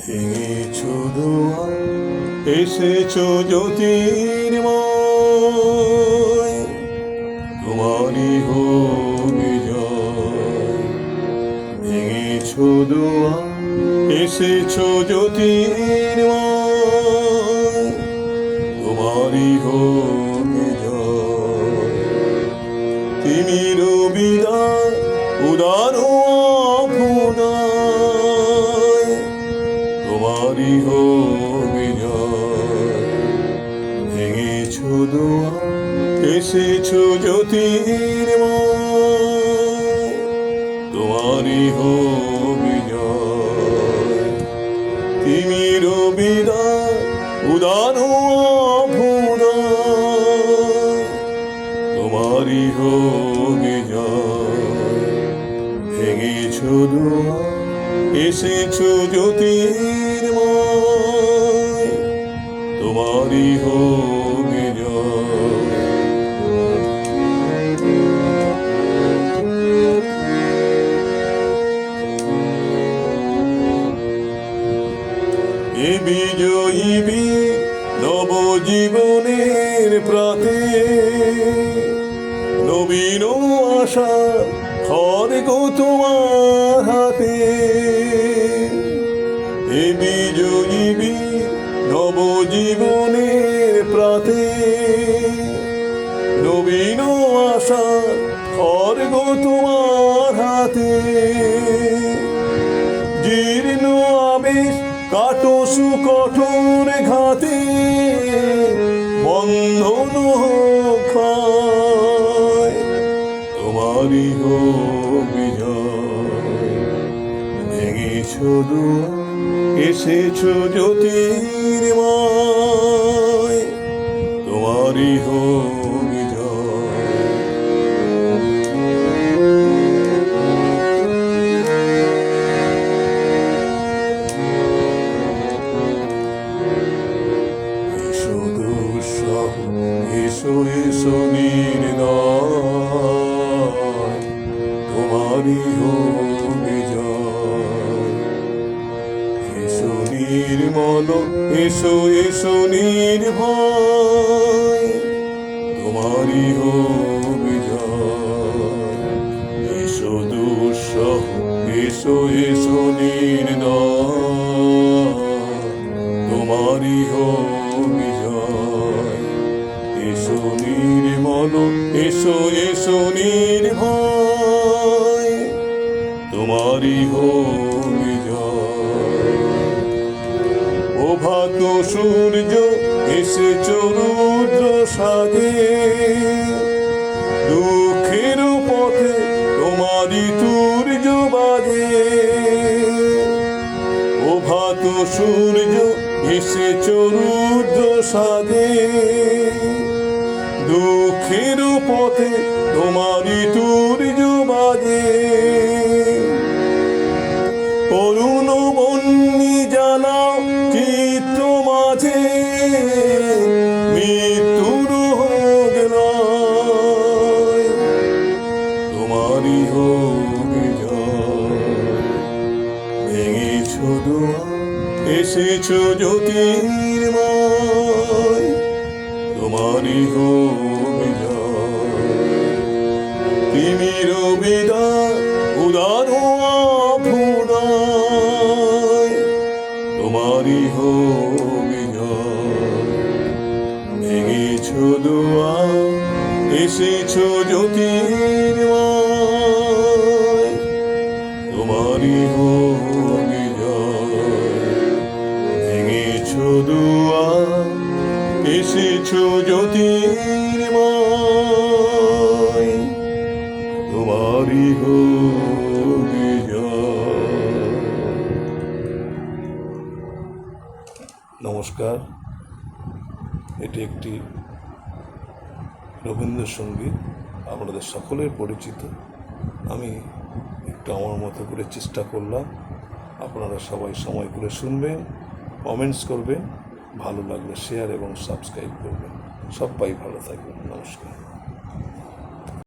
ভেঙেছো দুয়ার, এসেছো জ্যোতির্ময়, তোমারই হোক বিজয়। ভেঙেছো দুয়ার, এসেছো জ্যোতির্ময়, তোমারই হোক বিজয়। তিমির বিদায় উদার অভুদয়, তোমারই হোক বিজয়। ভেঙেছো দুয়ার, এসেছো জ্যোতির্ময়, তোমারই হোক বিজয়। তিমির বিদায় উদার অভুদয়, তোমারই হোক বিজয়। ভেঙেছো দুয়ার, এসেছো জ্যোতির্ময়, তোমারই হোক বিজয়। এ বিজয়ী বীর নবজীবনের প্রাতে, নবীন আশা খড়গ তোমার হাতে। এ বিজয়ী বীর নবজীবনের প্রাতে, নবীন আশা খড়গ তোমার হাতে। জীর্ণ আবেশ কাটো সুকঠোর ঘাতে, বন্ধন হোক ক্ষয়, তোমারই হোক বিজয়। ভেঙেছো দুয়ার, এসেছো জ্যোতির্ময়, তোমারই হোক বিজয়। এসো দুঃসহ, এসো এসো নির্দয়, তোমারই হোক বিজয়। এসো নির্মল, এসো এসো নির্ভয়, তোমারই হোক বিজয়। এসো দুঃসহ, এসো এসো নির্দয়, তোমারই হোক বিজয়। এসো নির্মল, এসো এসো নির্ভয়, তোমারই হোক বিজয়। প্রভাত সূর্য এসেছো রুদ্র সাজে, দুঃখের পথে তোমারই তুর্য বাজে। প্রভাত সূর্য এসেছো রুদ্র সাজে, দুঃখের পথে তোমারই তুর্য বাজে। করুণ বন্যি জ্বালাও চিত্ত মাঝে, মৃত্যুর হোক লয়, তোমারই হোক বিজয়। ভেঙেছো দুয়ার, এসেছো জ্যোতির্ময়, তোমারই হোক বিজয়। তিমির বিদায় উদার অভুদয়, তোমারই হোক বিজয়। ভেঙেছো দুয়ার, এসেছো জ্যোতির্ময়, তোমারই হোক বিজয়। ভেঙেছো দুয়ার, এসেছো জ্যোতির্ময়, তোমারই হোক বিজয়। নমস্কার, এটি একটি রবীন্দ্রসঙ্গীত, আপনাদের সকলের পরিচিত। আমি একটু আমার মতো করে চেষ্টা করলাম। আপনারা সবাই সময় করে শুনবেন, কমেন্টস করবেন, ভালো লাগলে শেয়ার এবং সাবস্ক্রাইব করবেন। সবাই ভালো থাকবেন। নমস্কার।